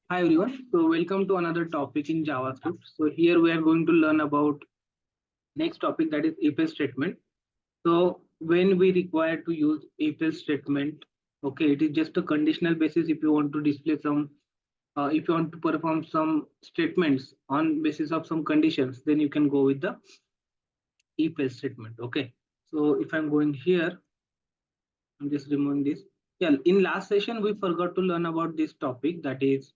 Hi everyone. So welcome to another topic in JavaScript. So here we are going to learn about next topic, that is if statement. So when we require to use if statement, okay, it is just a conditional basis. If you want to display some, if you want to perform some statements on basis of some conditions, then you can go with the if statement. Okay. So if I'm going here, I'm just removing this. Yeah, in last session we forgot to learn about this topic, that is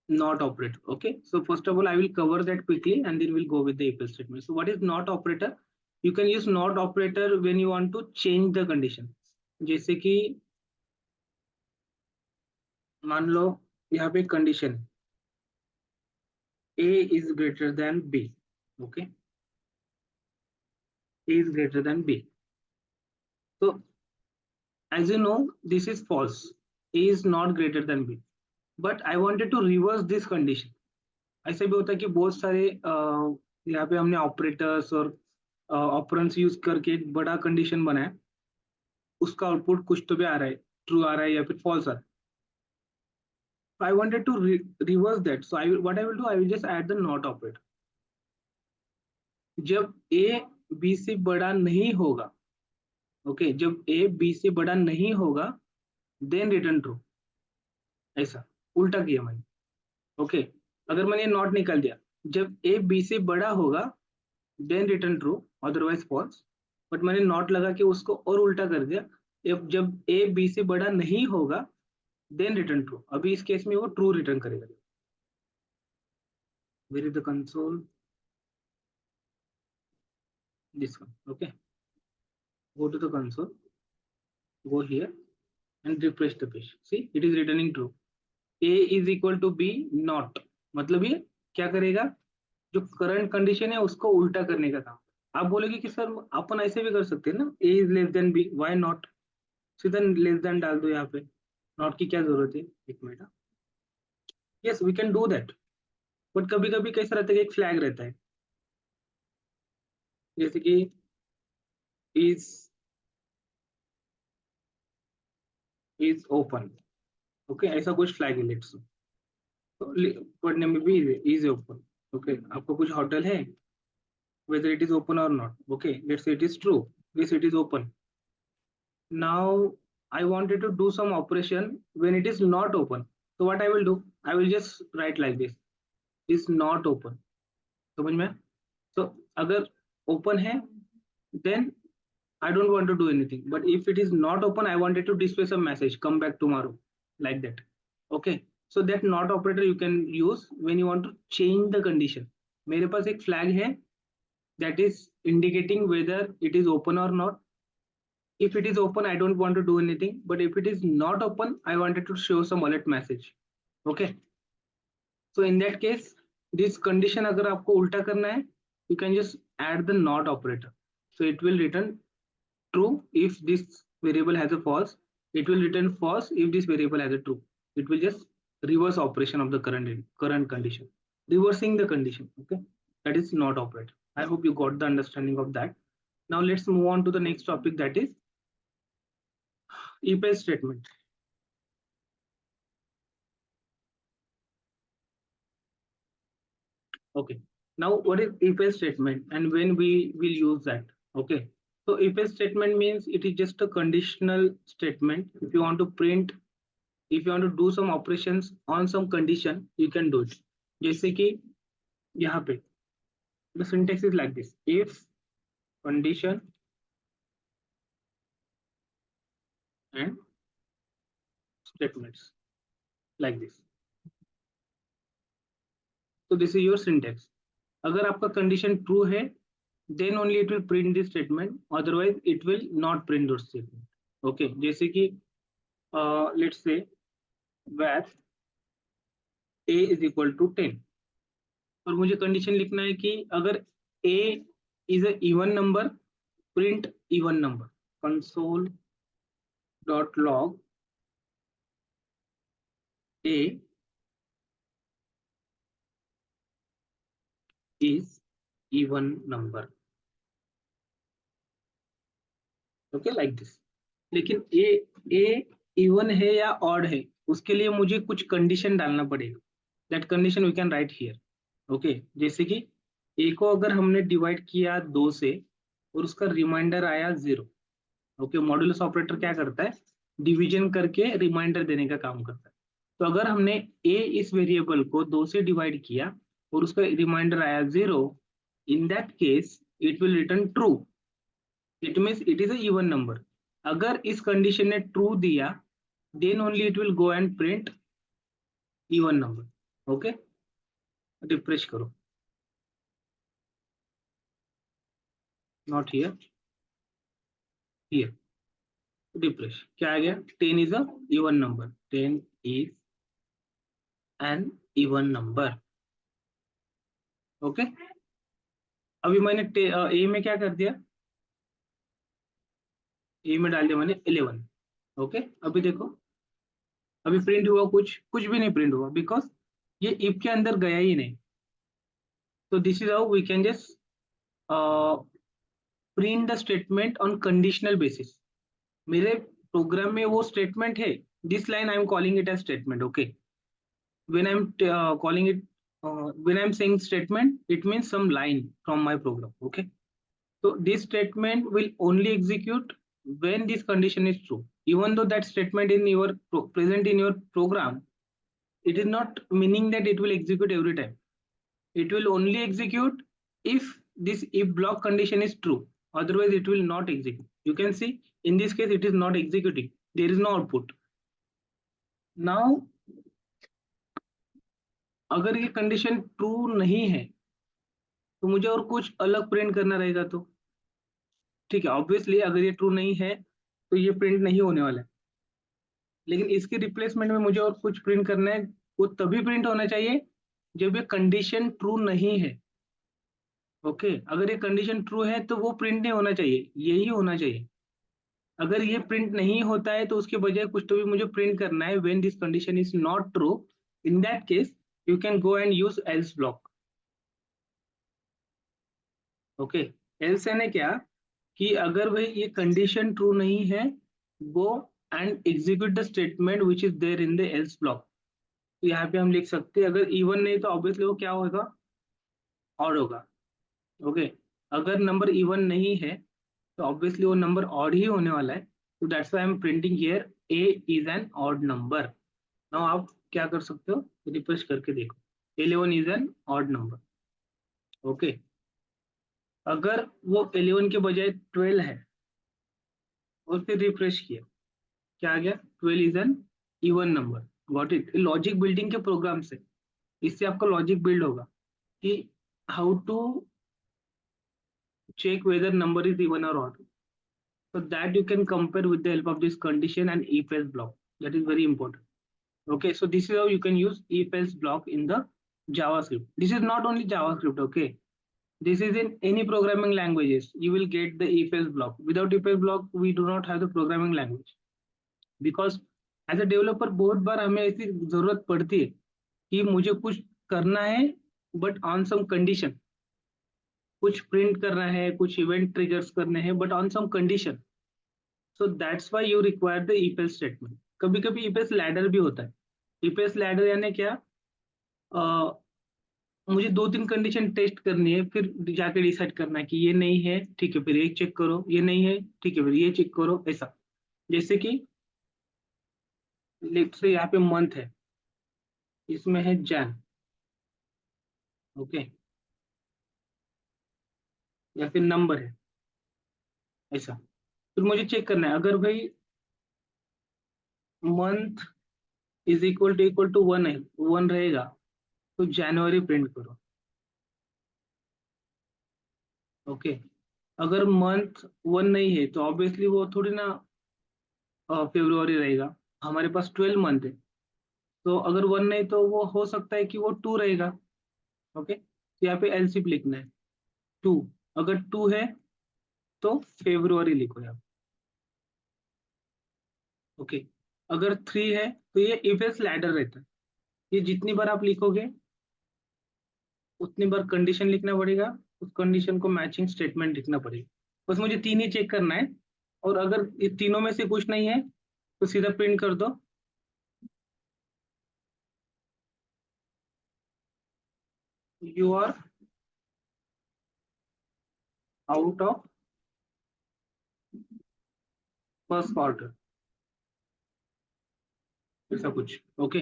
not operator. Okay, so first of all I will cover that quickly and then we'll go with the if statement. So what is not operator? You can use not operator when you want to change the condition. जैसे कि मान लो यहाँ पे condition a is greater than b. Okay, a is greater than b. So as you know, this is false. A is not greater than b, but I wanted to reverse this condition. ऐसे भी होता है कि बहुत सारे यहाँ पे हमने ऑपरेटर्स और ऑपरेंड्स यूज करके एक बड़ा कंडीशन बनाया, उसका आउटपुट कुछ तो भी आ रहा है, ट्रू आ रहा है या फिर फॉल्स आ रहा है. I wanted to reverse that, so I what I will do, I will just add the not operator. जब ए बी से बड़ा नहीं होगा, ओके, जब ए बी से बड़ा नहीं होगा, देन रिटर्न ट्रू. ऐसा उल्टा किया मैंने. ओके, अगर मैंने नॉट निकाल दिया, जब ए बी से बड़ा होगा then return true, otherwise false. But मैंने नॉट लगा के उसको और उल्टा कर दिया. जब ए बी से बड़ा नहीं होगा देन रिटर्न ट्रू. अभी इस केस में वो ट्रू रिटर्न करेगा. Where is the console, this one. Okay, go to the console, go here and refresh the page. See, it is returning true. A is equal to b not, मतलब ये क्या करेगा, जो current condition है उसको उल्टा करने का काम. आप बोलोगे कि सर अपन ऐसे भी कर सकते हैं ना, a is less than b, why not, सीधा लेस देन डाल दो यहाँ पे, नॉट की क्या जरूरत है. एक minute, yes we can do that. But कभी कभी कैसा रहता है कि एक फ्लैग रहता है, जैसे कि इज ओपन. ओके, ऐसा कुछ फ्लैग है, लेट्स पढ़ने में भी इज ओपन. ओके, आपको कुछ होटल है, whether it is open or not. Okay, let's say it is true, yes it is open. Now I wanted to do some operation when it is not open. So what I will do, I will just write like this, is not open. समझ में? So अगर open है then I don't want to do anything, but if it is not open I wanted to display some message, come back tomorrow, like that. Okay, so that not operator you can use when you want to change the condition. मेरे पास एक flag है that is indicating whether it is open or not. If it is open I don't want to do anything, but if it is not open I wanted to show some alert message. Okay, so in that case this condition अगर आपको उल्टा करना है, you can just add the not operator. So it will return true if this variable has a false, it will return false if this variable has a true. It will just reverse operation of the current condition, reversing the condition. Okay, that is not operator. I hope you got the understanding of that. Now let's move on to the next topic, that is if statement. Okay, now what is if statement and when we will use that? Okay, so if statement means it is just a conditional statement. If you want to print, if you want to do some operations on some condition you can do it. जैसे कि यहाँ पे the syntax is like this, if condition and statements, like this. So this is your syntax. अगर आपका condition true है then only it will print this statement, otherwise it will not print those statement. Okay, जैसे कि let's say where a is equal to 10 और मुझे condition लिखना है कि अगर a is a even number, print even number. console dot log a is even number. Okay, like this. लेकिन a even है या ऑड है, उसके लिए मुझे कुछ कंडीशन डालना पड़ेगा। That condition we can write here. Okay, जैसे कि ए को अगर हमने डिवाइड किया 2 से और उसका रिमाइंडर आया 0। ओके, मॉड्यूलस ऑपरेटर क्या करता है, डिवीजन करके रिमाइंडर देने का काम करता है। तो अगर हमने ए इस वेरिएबल को 2 से डिवाइड किया और उसका रिमाइंडर आया 0, in that case it will return true. It means it is a even number. अगर इस कंडीशन ने ट्रू दिया, then only it will go and print even number. Okay, refresh करो। Not here, here, refresh. क्या आ गया, 10 is a even number, 10 is an even number. Okay, अभी मैंने ए में क्या कर दिया, ए में डाल दिया मैंने 11। ओके, अभी देखो, अभी प्रिंट हुआ, कुछ भी नहीं प्रिंट हुआ, बिकॉज ये इफ के अंदर गया ही नहीं। तो this is how we can just print the statement on conditional basis. मेरे प्रोग्राम में वो स्टेटमेंट है, this line I am calling it as statement. Okay, when I'm calling it, when I'm saying statement, it means some line from my program. Okay, so this statement will only execute when this condition is true. Even though that statement in your present in your program, it is not meaning that it will execute every time. It will only execute if this if block condition is true. Otherwise, it will not execute. You can see in this case, it is not executing. There is no output. Now, अगर ये condition true नहीं है तो मुझे और कुछ अलग print करना रहेगा। तो ठीक है, ऑब्वियसली अगर ये ट्रू नहीं है तो ये प्रिंट नहीं होने वाला है, लेकिन इसके रिप्लेसमेंट में मुझे और कुछ प्रिंट करना है। वो तभी प्रिंट होना चाहिए जब ये कंडीशन ट्रू नहीं है। ओके, अगर ये कंडीशन ट्रू है तो वो प्रिंट नहीं होना चाहिए, यही होना चाहिए। अगर ये प्रिंट नहीं होता है तो उसके बजाय कुछ तो भी मुझे प्रिंट करना है, when this condition is not true. In that case you can go and use else block. Okay, else यानी क्या, कि अगर भाई ये कंडीशन ट्रू नहीं है, go and execute the statement which is there in the else block. तो यहाँ पे हम लिख सकते हैं, अगर इवन नहीं तो ऑब्वियसली वो क्या होगा, ऑड होगा। ओके, अगर नंबर इवन नहीं है तो ऑब्वियसली वो नंबर ऑड ही होने वाला है। तो that's why I am printing here A is an odd number. Now आप क्या कर सकते हो, रिफ्रेश करके देखो, 11 is an odd number. Okay, अगर वो 11 के बजाय 12 है और फिर रिफ्रेश किया, क्या आ गया, 12 is an even number. Got it, logic building के प्रोग्राम से, इससे आपका लॉजिक बिल्ड होगा कि how to check whether number is even or odd. So that you can compare with the help of this condition and if else block. That is very important. Okay, so this is how you can use if else block in the JavaScript. This is not only JavaScript. Okay, this is in any programming languages. You will get the if else block. Without if else block, we do not have the programming language. Because as a developer, बहुत बार हमें ऐसी जरूरत पड़ती है कि मुझे कुछ करना है, बट ऑन सम कंडीशन। कुछ प्रिंट करना है, कुछ इवेंट ट्रिगर्स करने हैं, but on some condition. So that's why you require the if else statement. कभी कभी इफ एल्स लैडर भी होता है। इफ एल्स लैडर यानी क्या, मुझे 2-3 कंडीशन टेस्ट करनी है, फिर जाके डिसाइड करना है कि ये नहीं है, ठीक है फिर ये चेक करो, ये नहीं है, ठीक है फिर ये चेक करो, ऐसा। जैसे कि लेट्स से यहाँ पे मंथ है, इसमें है जैन। ओके, या फिर नंबर है, ऐसा। फिर मुझे चेक करना है, अगर भाई मंथ इज इक्वल टू 1 है, 1 रहेगा, तो जनवरी प्रिंट करो। ओके, अगर मंथ 1 नहीं है तो ऑब्वियसली वो थोड़ी ना फेब्रुवरी रहेगा। हमारे पास 12 मंथ है, तो अगर 1 नहीं तो वो हो सकता है कि वो 2 रहेगा। ओके, तो यहाँ पे एलसीफ लिखना है 2। अगर 2 है तो फेब्रुवरी लिखो यहाँ। ओके, अगर 3 है तो ये इफ एल्स लैडर रहता है। ये जितनी बार आप लिखोगे उतनी बार कंडीशन लिखना पड़ेगा, उस कंडीशन को मैचिंग स्टेटमेंट लिखना पड़ेगा। बस मुझे 3 ही चेक करना है, और अगर इस तीनों में से कुछ नहीं है तो सीधा प्रिंट कर दो, you are out of first quarter, ऐसा कुछ। ओके,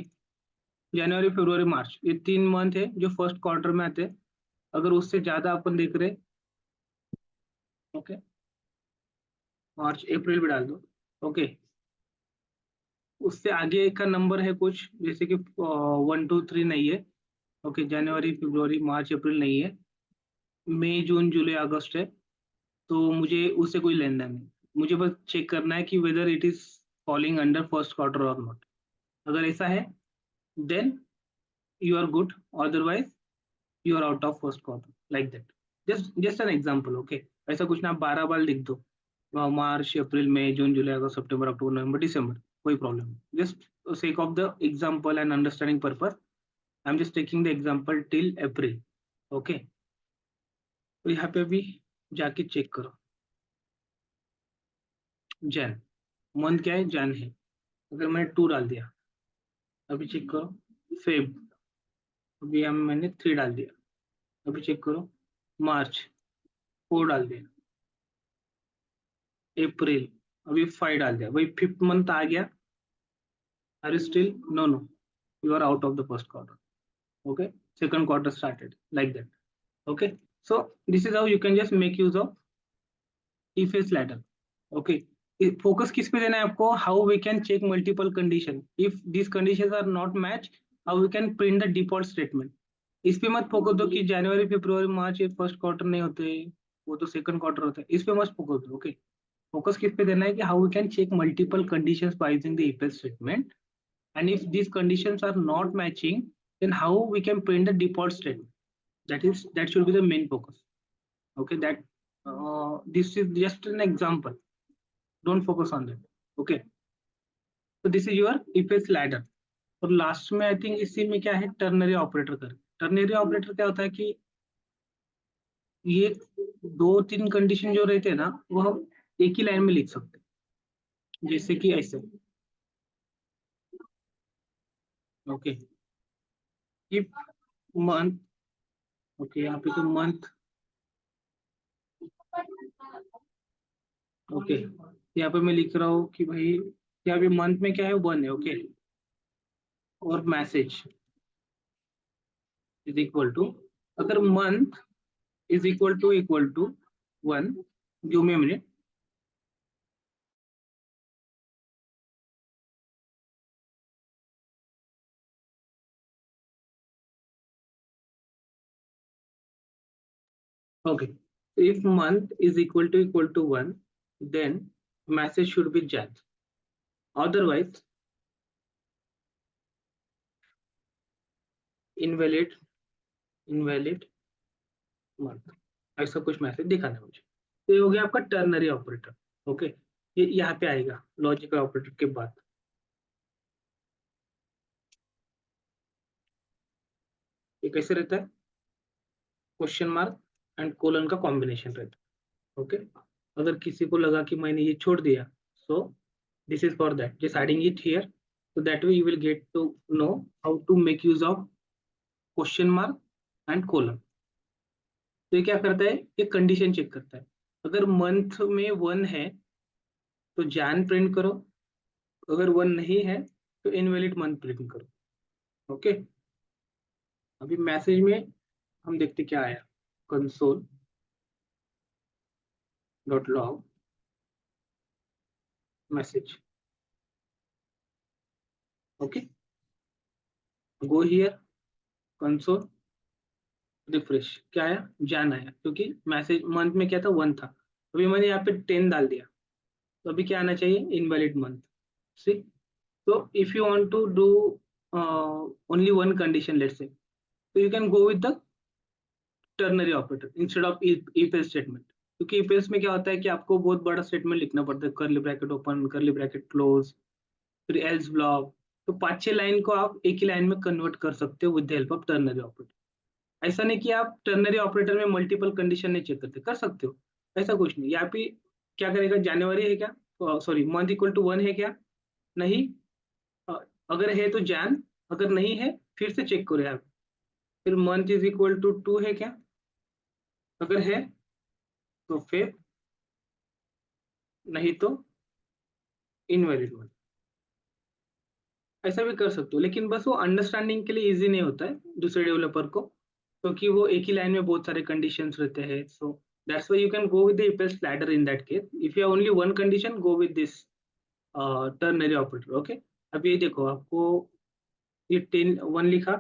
जनवरी फरवरी मार्च ये 3 मंथ है जो फर्स्ट क्वार्टर में आते हैं। अगर उससे ज्यादा अपन देख रहे, ओके, मार्च अप्रैल भी डाल दो। ओके, उससे आगे का नंबर है कुछ, जैसे कि 1 2 3 नहीं है। ओके, जनवरी फरवरी मार्च अप्रैल नहीं है, मई जून जुलाई अगस्त है। तो मुझे उससे कोई लेन देन नहीं, मुझे बस चेक करना है कि whether it is falling under first quarter और नॉट। अगर ऐसा है then you are good, otherwise you are out of first quarter, like that. Just an example. Okay, ऐसा कुछ ना आप 12 बार लिख दो, मार्च अप्रैल मई जून जुलाई अगस्त सितंबर अक्टूबर नवंबर दिसंबर, कोई प्रॉब्लम नहीं। Just sake of the example and understanding purpose, I'm just taking the example till April. Okay, तो यहाँ पे भी जाके चेक करो, जैन मंथ क्या है, जैन है। अगर मैंने 2 डाल दिया, अभी चेक करो फेब, अभी हम मैंने 3 डाल दिया, अभी चेक करो मार्च 4 डाल दिया, अप्रैल अभी 5 डाल दिया, वही 5th मंथ आ गया। Are you still, no no, you are out of the first quarter. Okay, second quarter started like that. Okay, so this is how you can just make use of if else ladder. Okay, focus किस पे देना है आपको, how we can check multiple condition, if this conditions are not match, how we can print the default statement. इस पे मत focus दो कि जनवरी फरवरी मार्च ये फर्स्ट क्वार्टर नहीं होते, वो तो सेकंड क्वार्टर होता है, इस पे मत फोकस दो। ओके, फोकस किस पे देना है कि how we can check multiple conditions by using the if else statement, and if these conditions are not matching, then how we can print the default statement. That should be the main focus. Okay, that this is just an example, don't focus on that. Okay, so this is your if else ladder। और last में I think इसी में क्या है, ternary operator कर। Ternary operator क्या होता है कि ये 2 3 कंडीशन जो रहते हैं ना, वो हम एक ही लाइन में लिख सकते हैं, जैसे कि ऐसे। ओके, इफ मंथ, ओके यहाँ पे तो मंथ, ओके यहाँ पे मैं लिख रहा हूँ कि भाई यहाँ पे मंथ में क्या है, 1 है। ओके, और मैसेज इज इक्वल टू, अगर month is equal to 1, give me minute. Okay, if month is equal to 1, then message should be Jan, otherwise invalid, invalid month, ऐसा कुछ मैसेज दिखाना है मुझे। तो ये हो गया आपका टर्नरी ऑपरेटर। ओके, ये यहाँ पे आएगा लॉजिकल ऑपरेटर के बाद। ये कैसे रहता है, क्वेश्चन मार्क एंड कोलन का कॉम्बिनेशन रहता है। ओके, अगर किसी को लगा कि मैंने ये छोड़ दिया, so this is for that, just adding it here, so that way you will get to know how to make use of question mark and colon। तो ये क्या करता है, ये कंडीशन चेक करता है। अगर मंथ में 1 है तो जैन प्रिंट करो, अगर 1 नहीं है तो इनवैलिड मंथ प्रिंट करो। ओके, अभी मैसेज में हम देखते क्या आया, console dot log message. Okay, go here, console, refresh, क्या आया, जैन आया, क्योंकि मैसेज मंथ में क्या था, 1 था। अभी मैंने यहाँ पे 10 डाल दिया, तो अभी क्या आना चाहिए, invalid month. See, so if you want to do only one condition, let's say, so you can go with the ternary operator instead of if else statement। क्योंकि if else में क्या होता है कि आपको बहुत बड़ा स्टेटमेंट लिखना पड़ता है, करली ब्रैकेट ओपन करली ब्रैकेट क्लोज, फिर एल्स ब्लॉक। तो 5 6 लाइन को आप एक ही लाइन में कन्वर्ट कर सकते हो with the help of ternary operator. ऐसा नहीं कि आप टर्नरी ऑपरेटर में मल्टीपल कंडीशन नहीं चेक करते, कर सकते हो, ऐसा कुछ नहीं। यहाँ पे क्या करेगा, जनवरी है क्या, सॉरी मंथ इक्वल टू 1 है क्या, नहीं, अगर है तो जैन, अगर नहीं है फिर से चेक करो यहाँ। फिर मंथ इज इक्वल टू 2 है क्या? अगर है तो फिर, नहीं तो इनवैलिड मंथ। ऐसा भी कर सकते हो, लेकिन बस वो अंडरस्टैंडिंग के लिए इजी नहीं होता है दूसरे डेवलपर को, क्योंकि वो एक ही लाइन में बहुत सारे कंडीशंस रहते हैं। सो that's why you can go with the if else ladder in that case. If you have only one condition, go with this ternary operator. Okay, अब ये देखो आपको, ये 1 लिखा,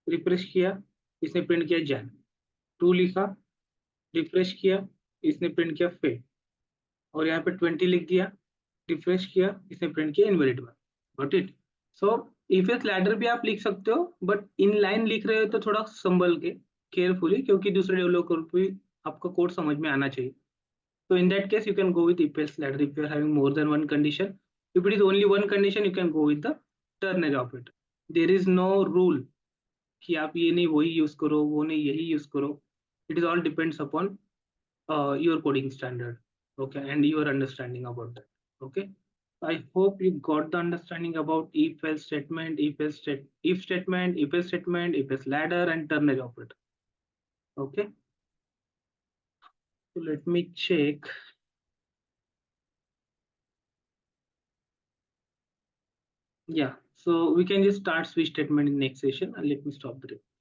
रिफ्रेश किया, इसने प्रिंट किया जैन। 2 लिखा, रिफ्रेश किया, इसने प्रिंट किया फेब। और यहाँ पे 20 लिख दिया, रिफ्रेश किया, इसने प्रिंट किया invalid one. Got it? So if else ladder भी आप लिख सकते हो, बट इन लाइन लिख रहे हो तो थोड़ा संभल के, केयरफुली, क्योंकि दूसरे डेवलपर को भी आपका कोड समझ में आना चाहिए। So in that case, you can go with if else ladder if you are having more than one condition. If it is only one condition, you can go with the ternary operator. There is no rule कि आप ये नहीं वही use करो, वो नहीं यही use करो. It is all depends upon your coding standard, okay, and your understanding about that. Okay, I hope you got the understanding about if else statement, if statement, if else statement, if else ladder, and ternary operator. Okay, so let me check. Yeah, so we can just start switch statement in next session, and let me stop the recording.